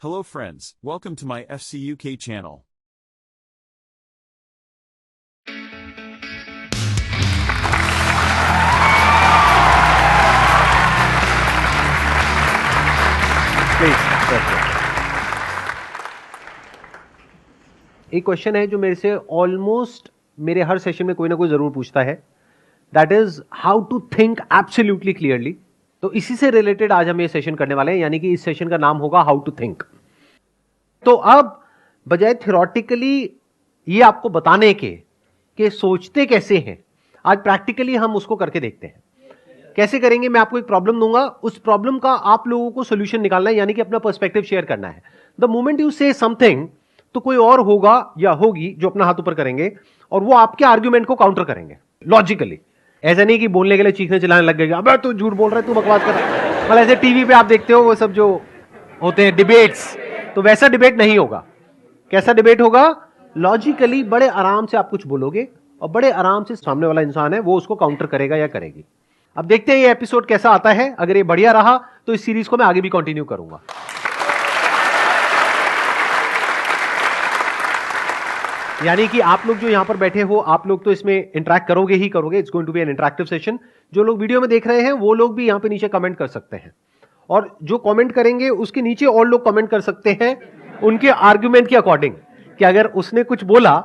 Hello friends, welcome to my FCUK channel. एक question है जो मेरे से ऑलमोस्ट मेरे हर सेशन में कोई ना कोई जरूर पूछता है, that is how to think absolutely clearly. तो इसी से रिलेटेड आज हम ये सेशन करने वाले हैं, यानी कि इस सेशन का नाम होगा हाउ टू थिंक। तो अब बजाय थियोरेटिकली ये आपको बताने के कि सोचते कैसे हैं, आज प्रैक्टिकली हम उसको करके देखते हैं। कैसे करेंगे? मैं आपको एक प्रॉब्लम दूंगा, उस प्रॉब्लम का आप लोगों को सोल्यूशन निकालना है, यानी कि अपना पर्सपेक्टिव शेयर करना है। द मोमेंट यू से समथिंग, तो कोई और होगा या होगी जो अपना हाथ ऊपर करेंगे और वो आपके आर्ग्यूमेंट को काउंटर करेंगे लॉजिकली। ऐसा नहीं कि बोलने के लिए चीखने चिल्लाने लग गए, अबे तू झूठ बोल रहा है, तू बकवास कर रहा है। मतलब ऐसे टीवी पे आप देखते हो वो सब जो होते हैं डिबेट्स, तो वैसा डिबेट नहीं होगा। कैसा डिबेट होगा? लॉजिकली बड़े आराम से आप कुछ बोलोगे और बड़े आराम से सामने वाला इंसान है वो उसको काउंटर करेगा या करेगी। अब देखते हैं ये एपिसोड कैसा आता है। अगर ये बढ़िया रहा तो इस सीरीज को मैं आगे भी कंटिन्यू करूंगा। यानी कि आप लोग जो यहां पर बैठे हो, आप लोग तो इसमें इंटरेक्ट करोगे ही करोगे। It's going to be an interactive session. जो लोग वीडियो में देख रहे हैं वो लोग भी यहां पे नीचे कमेंट कर सकते हैं, और जो कमेंट करेंगे उसके नीचे और लोग कमेंट कर सकते हैं उनके आर्ग्यूमेंट के अकॉर्डिंग, कि अगर उसने कुछ बोला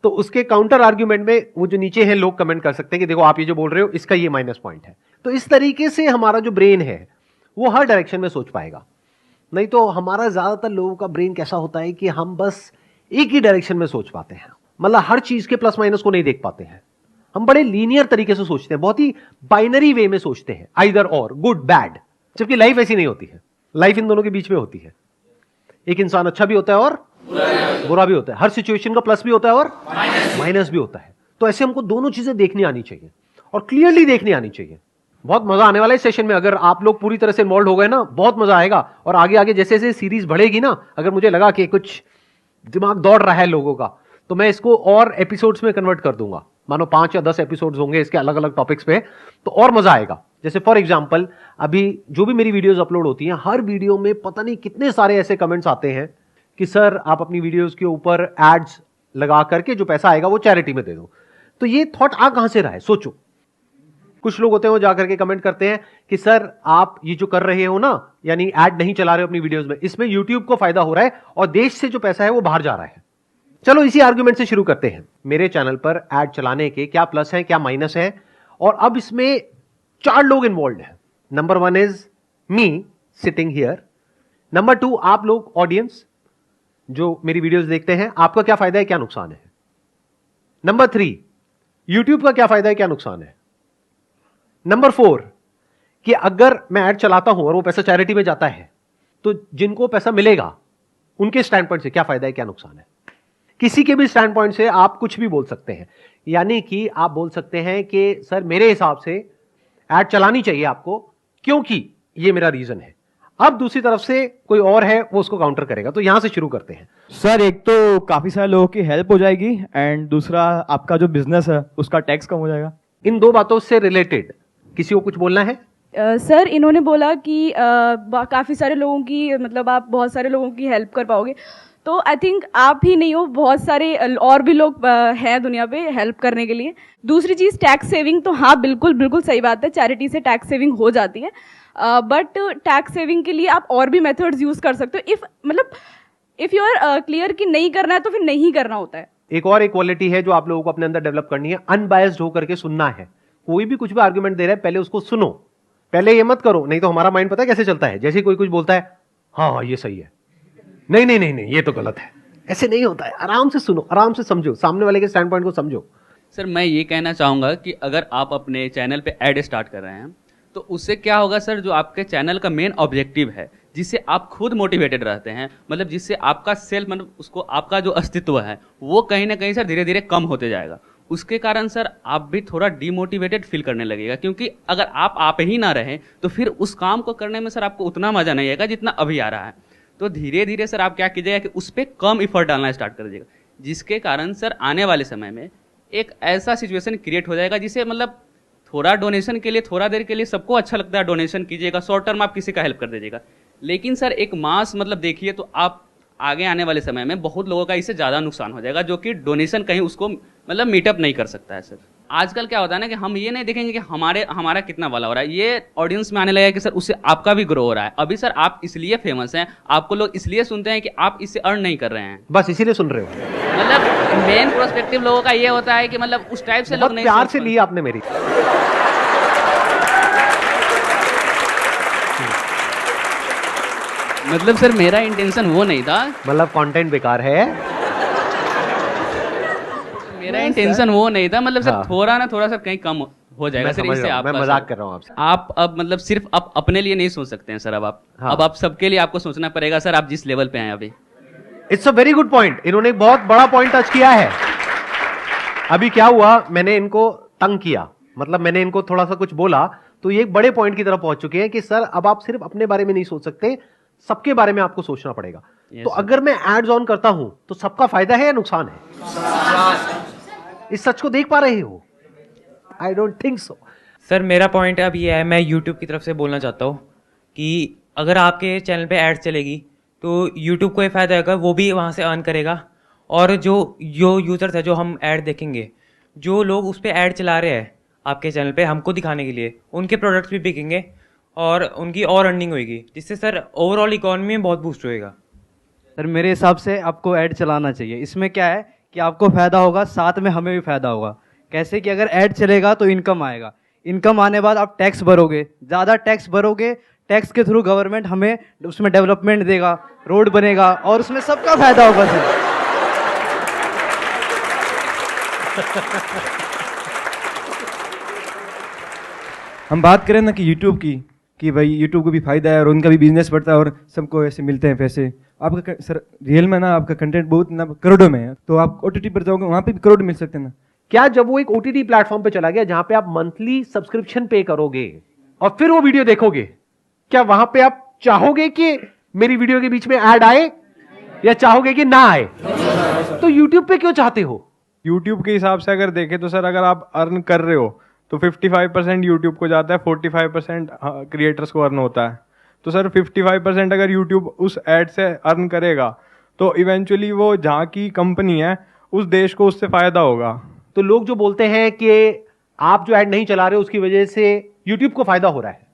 तो उसके काउंटर आर्ग्यूमेंट में वो जो नीचे हैं लोग कमेंट कर सकते हैं कि देखो आप ये जो बोल रहे हो इसका ये माइनस पॉइंट है। तो इस तरीके से हमारा जो ब्रेन है वो हर डायरेक्शन में सोच पाएगा। नहीं तो हमारा ज्यादातर लोगों का ब्रेन कैसा होता है कि हम बस एक ही डायरेक्शन में सोच पाते हैं, मतलब हर चीज के प्लस माइनस को नहीं देख पाते हैं। हम बड़े लीनियर तरीके से सोचते हैं, बहुत ही बाइनरी वे में सोचते हैं, आइदर और, गुड बैड। जबकि लाइफ ऐसी नहीं होती है, लाइफ इन दोनों के बीच में होती है। एक इंसान अच्छा भी होता है और बुरा भी होता है, हर सिचुएशन का प्लस भी होता है और माइनस भी होता है। तो ऐसे हमको दोनों चीजें देखनी आनी चाहिए और क्लियरली देखनी आनी चाहिए। बहुत मजा आने वाला है सेशन में, अगर आप लोग पूरी तरह से इन्वॉल्व हो गए ना, बहुत मजा आएगा। और आगे आगे जैसे जैसे सीरीज बढ़ेगी ना, अगर मुझे लगा कि कुछ दिमाग दौड़ रहा है लोगों का, तो मैं इसको और एपिसोड्स में कन्वर्ट कर दूंगा। मानो 5 या 10 एपिसोड्स होंगे इसके अलग अलग टॉपिक्स पे, तो और मजा आएगा। जैसे फॉर एग्जांपल अभी जो भी मेरी वीडियोस अपलोड होती हैं, हर वीडियो में पता नहीं कितने सारे ऐसे कमेंट्स आते हैं कि सर आप अपनी वीडियोस के ऊपर एड्स लगा करके जो पैसा आएगा वो चैरिटी में दे दो। तो ये थॉट आ कहां से रहा है, सोचो। कुछ लोग होते हैं वो जाकर के कमेंट करते हैं कि सर आप ये जो कर रहे हो ना, यानी ऐड नहीं चला रहे हो अपनी वीडियोस में, इसमें यूट्यूब को फायदा हो रहा है और देश से जो पैसा है वो बाहर जा रहा है। चलो इसी आर्गुमेंट से शुरू करते हैं। मेरे चैनल पर ऐड चलाने के क्या प्लस है क्या माइनस है, और अब इसमें 4 लोग इन्वॉल्व हैं। Number 1 is me sitting here. Number 2 आप लोग ऑडियंस जो मेरी वीडियोस देखते हैं, आपका क्या फायदा है क्या नुकसान है। नंबर 3 यूट्यूब का क्या फायदा है क्या नुकसान है। नंबर 4 कि अगर मैं ऐड चलाता हूं और वो पैसा चैरिटी में जाता है तो जिनको पैसा मिलेगा उनके स्टैंड पॉइंट से क्या फायदा है क्या नुकसान है। किसी के भी स्टैंड पॉइंट से आप कुछ भी बोल सकते हैं, यानी कि आप बोल सकते हैं कि सर मेरे हिसाब से ऐड चलानी चाहिए आपको क्योंकि ये मेरा रीजन है। अब दूसरी तरफ से कोई और है वो उसको काउंटर करेगा। तो यहां से शुरू करते हैं। सर एक तो काफी सारे लोगों की हेल्प हो जाएगी, एंड दूसरा आपका जो बिजनेस है उसका टैक्स कम हो जाएगा। इन 2 बातों से रिलेटेड किसी को कुछ बोलना है? सर इन्होंने बोला कि काफ़ी सारे लोगों की, मतलब आप बहुत सारे लोगों की हेल्प कर पाओगे। तो आई थिंक आप ही नहीं हो, बहुत सारे और भी लोग हैं दुनिया पे हेल्प करने के लिए। दूसरी चीज़ टैक्स सेविंग, तो हाँ बिल्कुल बिल्कुल सही बात है, चैरिटी से टैक्स सेविंग हो जाती है। बट टैक्स सेविंग के लिए आप और भी मेथड्स यूज़ कर सकते हो। इफ़ यू आर क्लियर कि नहीं करना है तो फिर नहीं करना होता है। एक और एक क्वालिटी है जो आप लोगों को अपने अंदर डेवलप करनी है, अनबायस्ड होकर के सुनना है। कोई भी कुछ भी आर्गुमेंट दे रहा है पहले उसको सुनो, पहले ये मत करो। नहीं तो हमारा माइंड पता है कैसे चलता है, जैसे कोई कुछ बोलता है हाँ ये सही है, नहीं नहीं नहीं नहीं ये तो गलत है। ऐसे नहीं होता है, आराम से सुनो, आराम से समझो, सामने वाले के स्टैंड पॉइंट को समझो। सर मैं ये कहना चाहूँगा कि अगर आप अपने चैनल पे ऐड स्टार्ट कर रहे हैं तो उससे क्या होगा सर, जो आपके चैनल का मेन ऑब्जेक्टिव है, जिससे आप खुद मोटिवेटेड रहते हैं, मतलब जिससे आपका सेल्फ, मतलब उसको आपका जो अस्तित्व है वो कहीं ना कहीं सर धीरे धीरे कम होते जाएगा। उसके कारण सर आप भी थोड़ा डीमोटिवेटेड फील करने लगेगा, क्योंकि अगर आप ही ना रहें तो फिर उस काम को करने में सर आपको उतना मजा नहीं आएगा जितना अभी आ रहा है। तो धीरे धीरे सर आप क्या कीजिएगा कि उस पर कम इफर्ट डालना स्टार्ट कर दीजिएगा, जिसके कारण सर आने वाले समय में एक ऐसा सिचुएशन क्रिएट हो जाएगा जिसे, मतलब थोड़ा डोनेशन के लिए, थोड़ा देर के लिए सबको अच्छा लगता है डोनेशन कीजिएगा, शॉर्ट टर्म आप किसी का हेल्प कर दीजिएगा, लेकिन सर एक मास मतलब देखिए तो आप आगे आने वाले समय में बहुत लोगों का इससे ज़्यादा नुकसान हो जाएगा, जो कि डोनेशन कहीं उसको मतलब मीटअप नहीं कर सकता है सर। आजकल क्या होता है ना कि हम ये नहीं देखेंगे कि हमारा कितना भला हो रहा है, ये ऑडियंस में आने लगेगा कि सर उससे आपका भी ग्रो हो रहा है। अभी सर आप इसलिए फेमस हैं, आपको लोग इसलिए सुनते हैं कि आप इससे अर्न नहीं कर रहे हैं, बस इसीलिए सुन रहे हो। मतलब मेन प्रोस्पेक्टिव लोगों का ये होता है कि मतलब उस टाइप से लोग बहुत नहीं प्यार सोच से पाते। ली आपने मेरी। मतलब सर मेरा इंटेंशन वो नहीं था, मतलब कंटेंट बेकार है। मेरा इंटेंशन वो नहीं था, मतलब सर हाँ। थोड़ा सा कहीं कम हो जाएगा मैं सर, समझ इससे रहा हूं, मैं आपका मजाक सर। कर रहा हूं आपसे। आप अब मतलब सिर्फ आप अपने लिए नहीं सोच सकते हैं सर, हाँ। अब आप सबके लिए आपको सोचना पड़ेगा सर, आप जिस लेवल पे हैं अभी। It's a very good point. इन्होंने एक बहुत बड़ा पॉइंट टच किया है। अभी क्या हुआ, मैंने इनको तंग किया, मतलब मैंने इनको थोड़ा सा कुछ बोला, तो ये एक बड़े पॉइंट की तरफ पहुंच चुके हैं कि सर अब आप सिर्फ अपने बारे में नहीं सोच सकते, सबके बारे में आपको सोचना पड़ेगा। तो अगर मैं एड्स ऑन करता हूं तो सबका फायदा है या नुकसान है? इस सच को देख पा रहे हो? I don't think so. Sir मेरा पॉइंट अब ये है, मैं यूट्यूब की तरफ से बोलना चाहता हूँ कि अगर आपके चैनल पे ऐड चलेगी तो यूट्यूब को ये फ़ायदा होगा, वो भी वहाँ से अर्न करेगा। और जो यूज़र्स है, जो हम ऐड देखेंगे, जो लोग उस पर ऐड चला रहे हैं आपके चैनल पे हमको दिखाने के लिए, उनके प्रोडक्ट्स भी बिकेंगे और उनकी और अर्निंग होगी, जिससे सर ओवरऑल इकॉनमी में बहुत बूस्ट होएगा। सर मेरे हिसाब से आपको ऐड चलाना चाहिए। इसमें क्या है कि आपको फ़ायदा होगा, साथ में हमें भी फ़ायदा होगा। कैसे कि अगर ऐड चलेगा तो इनकम आएगा, इनकम आने बाद आप टैक्स भरोगे, ज़्यादा टैक्स भरोगे, टैक्स के थ्रू गवर्नमेंट हमें उसमें डेवलपमेंट देगा, रोड बनेगा और उसमें सबका फ़ायदा होगा सर। हम बात करें ना कि यूट्यूब की, कि भाई यूट्यूब को भी फायदा है और उनका भी बिजनेस बढ़ता है और सबको ऐसे मिलते हैं पैसे। आपका सर रियल में ना आपका कंटेंट बहुत ना करोड़ों में है, तो आप ओटीटी पर जाओगे वहाँ पे भी करोड़ मिल सकते हैं ना। क्या जब वो एक ओटीटी प्लेटफॉर्म पे चला गया जहां पे आप मंथली सब्सक्रिप्शन पे करोगे और फिर वो वीडियो देखोगे, क्या वहां पे आप चाहोगे कि मेरी वीडियो के बीच में ऐड आए या चाहोगे कि ना आए? तो यूट्यूब पे क्यों चाहते हो? यूट्यूब के हिसाब से अगर देखें तो सर अगर आप अर्न कर रहे हो तो 55% यूट्यूब को जाता है, 45% क्रिएटर्स को अर्न होता है। तो सर 55% अगर यूट्यूब उस ऐड से अर्न करेगा तो इवेंचुअली वो जहाँ की कंपनी है उस देश को उससे फायदा होगा। तो लोग जो बोलते हैं कि आप जो ऐड नहीं चला रहे उसकी वजह से यूट्यूब को फायदा हो रहा है,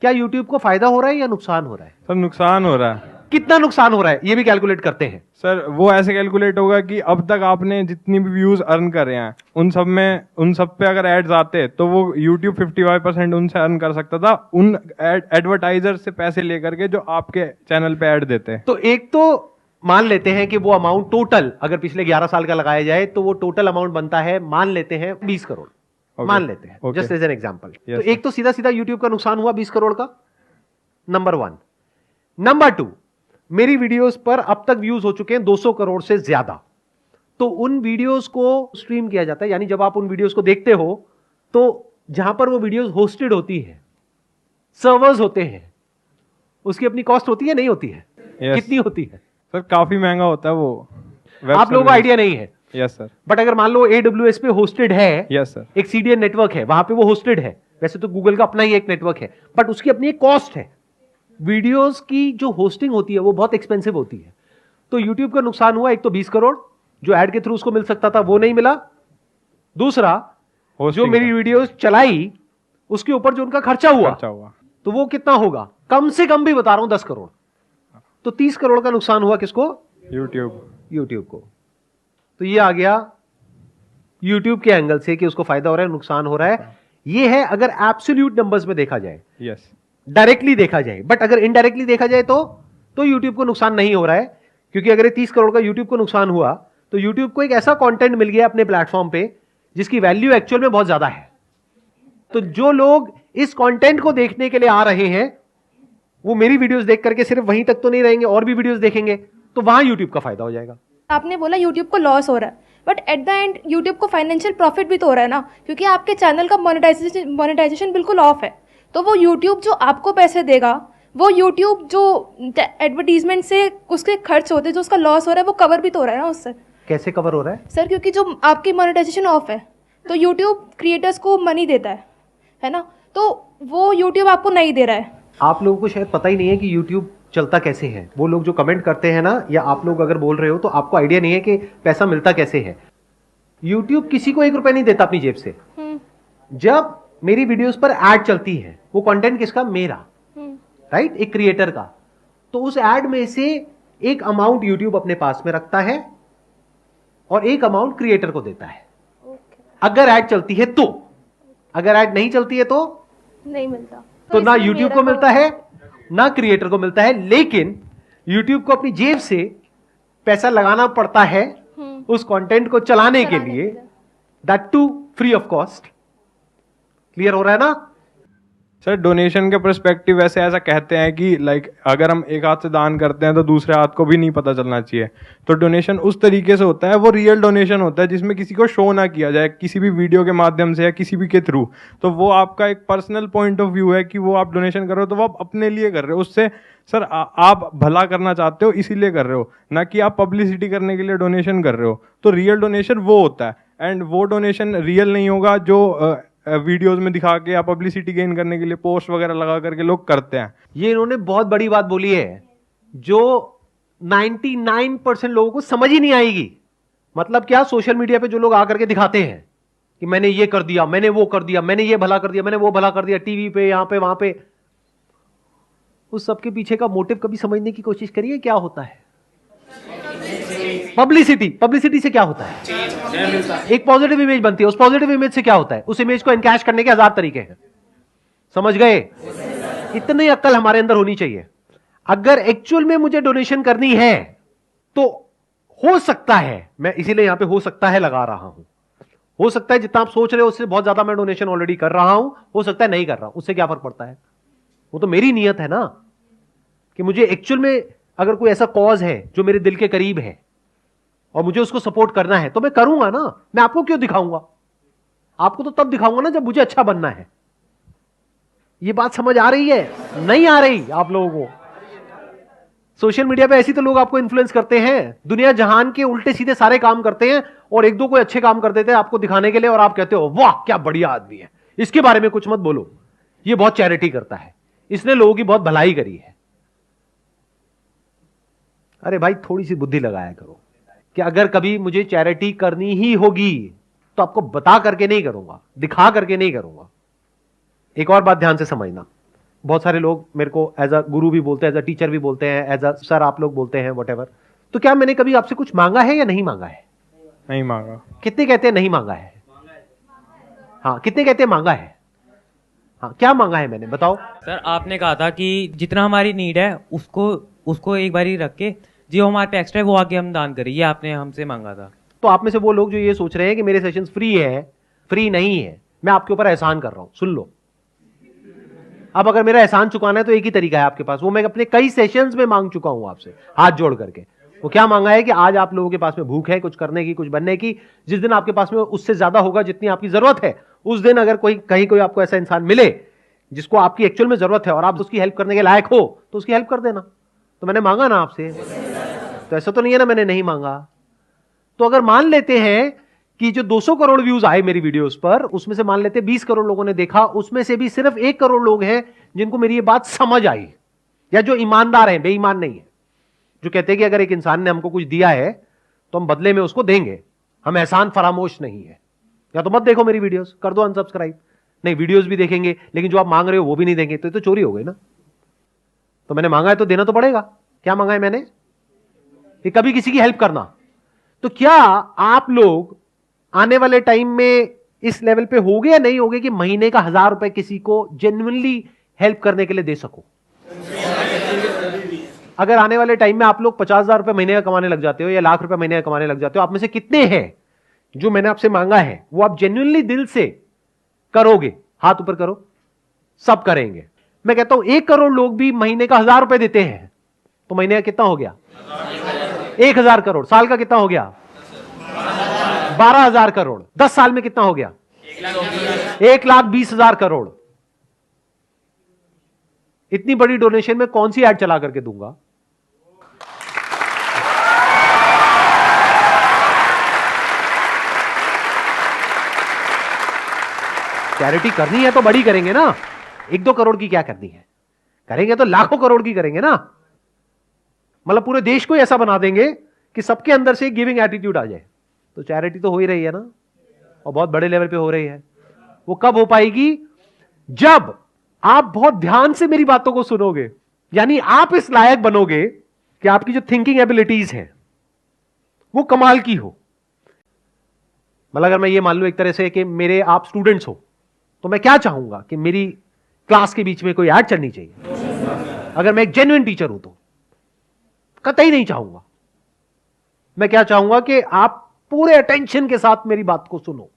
क्या यूट्यूब को फायदा हो रहा है या नुकसान हो रहा है? सर नुकसान हो रहा है। कितना नुकसान हो रहा है ये भी कैलकुलेट करते हैं। सर वो ऐसे कैलकुलेट होगा कि अब तक आपने जितनी भी व्यूज अर्न कर रहे हैं उन सब पे अगर एड्स आते तो वो YouTube 55% उनसे अर्न कर सकता था, उन एडवर्टाइजर से पैसे लेकर के जो आपके चैनल पे ऐड देते हैं। तो एक तो मान लेते हैं कि वो अमाउंट टोटल अगर पिछले 11 साल का लगाया जाए तो वो टोटल अमाउंट बनता है, मान लेते हैं 20 करोड़। Okay. मान लेते हैं Okay. Just as an example. Yes, तो एक तो सीधा सीधा यूट्यूब का नुकसान हुआ 20 करोड़ का, नंबर 1। नंबर 2, मेरी वीडियोस पर अब तक व्यूज हो चुके हैं 200 करोड़ से ज्यादा। तो उन वीडियोस को स्ट्रीम किया जाता है, यानी जब आप उन वीडियोस को देखते हो तो जहां पर वो वीडियोस होस्टेड होती है, सर्वर्स होते हैं, उसकी अपनी कॉस्ट होती है, नहीं होती है? Yes. कितनी होती है? सर काफी महंगा होता है वो। आप लोगों को आइडिया नहीं है। Yes sir. बट अगर मान लो AWS पे होस्टेड है, यस सर। एक CDN नेटवर्क है, वहां पे वो होस्टेड है, वैसे तो गूगल का अपना ही एक नेटवर्क है, बट उसकी अपनी एक कॉस्ट है। वीडियोस की जो होस्टिंग होती है वो बहुत एक्सपेंसिव होती है। तो यूट्यूब का नुकसान हुआ, एक तो 20 करोड़ जो ऐड के थ्रू उसको मिल सकता था वो नहीं मिला, दूसरा जो Hosting मेरी का। वीडियोस चलाई उसके ऊपर जो उनका खर्चा हुआ तो वो कितना होगा? कम से कम भी बता रहा हूं 10 करोड़। तो 30 करोड़ का नुकसान हुआ किसको? यूट्यूब को। तो ये आ गया यूट्यूब के एंगल से कि उसको फायदा हो रहा है, नुकसान हो रहा है। ये है अगर एब्सोल्यूट नंबर्स में देखा जाए, यस डायरेक्टली देखा जाए। बट अगर इनडायरेक्टली देखा जाए तो यूट्यूब को नुकसान नहीं हो रहा है, क्योंकि अगर 30 करोड़ का यूट्यूब को नुकसान हुआ तो यूट्यूब को एक ऐसा कंटेंट मिल गया अपने प्लेटफॉर्म पे जिसकी वैल्यू एक्चुअल में बहुत ज्यादा है। तो जो लोग इस कंटेंट को देखने के लिए आ रहे हैं वो मेरी वीडियोस देख करके सिर्फ वहीं तक तो नहीं रहेंगे, और भी वीडियोस देखेंगे, तो वहां यूट्यूब का फायदा हो जाएगा। आपने बोला यूट्यूब को लॉस हो रहा है, but at the end YouTube को फाइनेंशियल प्रॉफिट भी तो हो रहा है ना, क्योंकि आपके चैनल का मोनेटाइजेशन बिल्कुल ऑफ है। तो वो यूट्यूब जो आपको पैसे देगा, वो यूट्यूब जो एडवर्टीजमेंट से उसके खर्च होते हैं, जो उसका लॉस हो रहा है, वो कवर भी तो हो रहा है ना उससे। कैसे कवर हो रहा है सर? क्योंकि जो आपकी मोनेटाइजेशन ऑफ है तो यूट्यूब क्रिएटर्स को मनी देता है ना, तो वो यूट्यूब आपको नहीं दे रहा है। आप लोगों को शायद पता ही नहीं है कि यूट्यूब चलता कैसे है। वो लोग जो कमेंट करते हैं ना, या आप लोग अगर बोल रहे हो तो आपको आइडिया नहीं है कि पैसा मिलता कैसे है। YouTube किसी को 1 रुपया नहीं देता अपनी जेब से। जब मेरी वीडियोस पर एड चलती है, वो कंटेंट किसका? मेरा, राइट, एक क्रिएटर का। तो उस एड में से एक अमाउंट YouTube अपने पास में रखता है और एक अमाउंट क्रिएटर को देता है। अगर एड चलती है तो, अगर एड नहीं चलती है तो नहीं मिलता। तो ना इसमें YouTube मेरा को मिलता है ना क्रिएटर को मिलता है। लेकिन YouTube को अपनी जेब से पैसा लगाना पड़ता है उस कंटेंट को चलाने के लिए, that too free of cost. Clear हो रहा है ना? सर डोनेशन के पर्सपेक्टिव वैसे ऐसा कहते हैं कि लाइक अगर हम एक हाथ से दान करते हैं तो दूसरे हाथ को भी नहीं पता चलना चाहिए। तो डोनेशन उस तरीके से होता है, वो रियल डोनेशन होता है जिसमें किसी को शो ना किया जाए किसी भी वीडियो के माध्यम से या किसी भी के थ्रू। तो वो आपका एक पर्सनल पॉइंट ऑफ व्यू है कि वो आप डोनेशन कर रहे हो तो वो आप अपने लिए कर रहे हो। उससे सर आप भला करना चाहते हो इसीलिए कर रहे हो, ना कि आप पब्लिसिटी करने के लिए डोनेशन कर रहे हो। तो रियल डोनेशन वो होता है, एंड वो डोनेशन रियल नहीं होगा जो वीडियोस में दिखा के या पब्लिसिटी गेन करने के लिए पोस्ट वगैरह लगा करके लोग करते हैं। ये इन्होंने बहुत बड़ी बात बोली है जो 99% लोगों को समझ ही नहीं आएगी। मतलब क्या? सोशल मीडिया पे जो लोग आकर के दिखाते हैं कि मैंने ये कर दिया, मैंने वो कर दिया, मैंने ये भला कर दिया, मैंने वो भला कर दिया, टीवी पे, यहां पे, वहां पे, उस सबके पीछे का मोटिव कभी समझने की कोशिश करिए क्या होता है। पब्लिसिटी, पब्लिसिटी से क्या होता है? एक पॉजिटिव इमेज बनती है, उस पॉजिटिव इमेज से क्या होता है? उस इमेज को एनकैश करने के 1000 तरीके हैं। समझ गए? इतनी अक्ल हमारे अंदर होनी चाहिए। अगर एक्चुअल में मुझे डोनेशन करनी है तो हो सकता है, मैं इसीलिए यहां पे हो सकता है लगा रहा हूं, हो सकता है जितना आप सोच रहे हो उससे बहुत ज्यादा मैं डोनेशन ऑलरेडी कर रहा हूं, हो सकता है नहीं कर रहा हूं, उससे क्या फर्क पड़ता है? वो तो मेरी नीयत है ना कि मुझे एक्चुअल में अगर कोई ऐसा कॉज है जो मेरे दिल के करीब है और मुझे उसको सपोर्ट करना है तो मैं करूंगा ना। मैं आपको क्यों दिखाऊंगा? आपको तो तब दिखाऊंगा ना जब मुझे अच्छा बनना है। ये बात समझ आ रही है? नहीं आ रही आप लोगों को? सोशल मीडिया पे ऐसी तो लोग आपको इन्फ्लुएंस करते हैं, दुनिया जहान के उल्टे सीधे सारे काम करते हैं और एक दो कोई अच्छे काम कर देते हैं आपको दिखाने के लिए, और आप कहते हो वाह क्या बढ़िया आदमी है, इसके बारे में कुछ मत बोलो, ये बहुत चैरिटी करता है, इसने लोगों की बहुत भलाई करी है। अरे भाई थोड़ी सी बुद्धि लगाया करो कि अगर कभी मुझे चैरिटी करनी ही होगी तो आपको बता करके नहीं करूंगा, दिखा करके नहीं करूंगा। एक और बात ध्यान से समझना, बहुत सारे लोग मेरे को एज अ गुरु भी बोलते हैं, एज अ टीचर भी बोलते हैं, एज अ सर आप लोग बोलते हैं, व्हाटएवर। तो क्या मैंने कभी आपसे कुछ मांगा है या नहीं मांगा है? नहीं मांगा। कितने कहते हैं नहीं मांगा है? हाँ, कितने कहते हैं मांगा है? हाँ, क्या मांगा है मैंने, बताओ। सर आपने कहा था कि जितना हमारी नीड है उसको एक बार ही रख के जो हमारे पे एक्स्ट्रा है वो आगे हम दान करें, ये आपने हमसे मांगा था। तो आप में से वो लोग जो ये सोच रहे हैं कि मेरे सेशंस फ्री है, फ्री नहीं है, मैं आपके ऊपर एहसान कर रहा हूं, सुन लो। अब अगर मेरा एहसान चुकाना है तो एक ही तरीका है आपके पास, वो मैं अपने कई सेशंस में मांग चुका हूं आपसे हाथ जोड़ करके। वो क्या मांगा है कि आज आप लोगों के पास में भूख है कुछ करने की, कुछ बनने की, जिस दिन आपके पास में उससे ज्यादा होगा जितनी आपकी जरूरत है, उस दिन अगर कहीं कोई आपको ऐसा इंसान मिले जिसको आपकी एक्चुअल में जरूरत है और आप उसकी हेल्प करने के लायक हो तो उसकी हेल्प कर देना। तो मैंने मांगा ना आपसे, तो ऐसा तो नहीं है ना मैंने नहीं मांगा। तो अगर मान लेते हैं कि जो 200 करोड़ व्यूज आए मेरी वीडियोस पर, उसमें से मान लेते 20 करोड़ लोगों ने देखा, उसमें से भी सिर्फ 1 करोड़ लोग हैं जिनको मेरी ये बात समझ आई, या जो ईमानदार हैं, बेईमान नहीं है, जो कहते हैं कि अगर एक इंसान ने हमको कुछ दिया है तो हम बदले में उसको देंगे, हम एहसान फरामोश नहीं है। या तो मत देखो मेरी वीडियोस, कर दो अनसब्सक्राइब। नहीं, वीडियोस भी देखेंगे लेकिन जो आप मांग रहे हो वो भी नहीं देंगे, तो ये तो चोरी हो गई ना। तो मैंने मांगा है तो देना तो पड़ेगा। क्या मांगा है मैंने? कि कभी किसी की हेल्प करना। तो क्या आप लोग आने वाले टाइम में इस लेवल पे होगे या नहीं होगे कि महीने का 1000 रुपए किसी को जेन्युइनली हेल्प करने के लिए दे सको? अगर आने वाले टाइम में आप लोग 50,000 रुपए महीने का कमाने लग जाते हो या लाख रुपए महीने का कमाने लग जाते हो, आप में से कितने हैं जो मैंने आपसे मांगा है वो आप जेन्युइनली दिल से करोगे? हाथ ऊपर करो। सब करेंगे। मैं कहता हूं 1 करोड़ लोग भी महीने का 1000 रुपए देते हैं तो महीने का कितना हो गया? 1000 करोड़। साल का कितना हो गया? 12,000 करोड़। 10 साल में कितना हो गया? 1,20,000 करोड़। इतनी बड़ी डोनेशन में कौन सी ऐड चला करके दूंगा? चैरिटी करनी है तो बड़ी करेंगे ना, 1-2 करोड़ की क्या करनी है? करेंगे तो लाखों करोड़ की करेंगे ना। मतलब पूरे देश को ऐसा बना देंगे कि सबके अंदर से गिविंग एटीट्यूड आ जाए, तो चैरिटी तो हो ही रही है ना, और बहुत बड़े लेवल पे हो रही है। वो कब हो पाएगी? जब आप बहुत ध्यान से मेरी बातों को सुनोगे, यानी आप इस लायक बनोगे कि आपकी जो थिंकिंग एबिलिटीज हैं वो कमाल की हो। मतलब अगर मैं ये मान लूं एक तरह से कि मेरे आप स्टूडेंट्स हो, तो मैं क्या चाहूंगा कि मेरी क्लास के बीच में कोई ऐड चलनी चाहिए। अगर मैं एक जेन्युइन टीचर हूं तो कतई नहीं चाहूंगा। मैं क्या चाहूंगा कि आप पूरे अटेंशन के साथ मेरी बात को सुनो,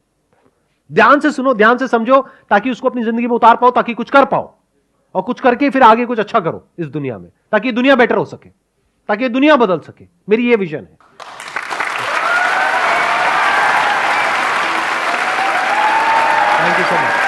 ध्यान से सुनो, ध्यान से समझो, ताकि उसको अपनी जिंदगी में उतार पाओ, ताकि कुछ कर पाओ, और कुछ करके फिर आगे कुछ अच्छा करो इस दुनिया में, ताकि दुनिया बेटर हो सके, ताकि दुनिया बदल सके। मेरी ये विजन है। Thank you so much.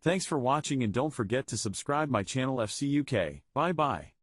Thanks for watching and don't forget to subscribe my channel FCUK. Bye bye.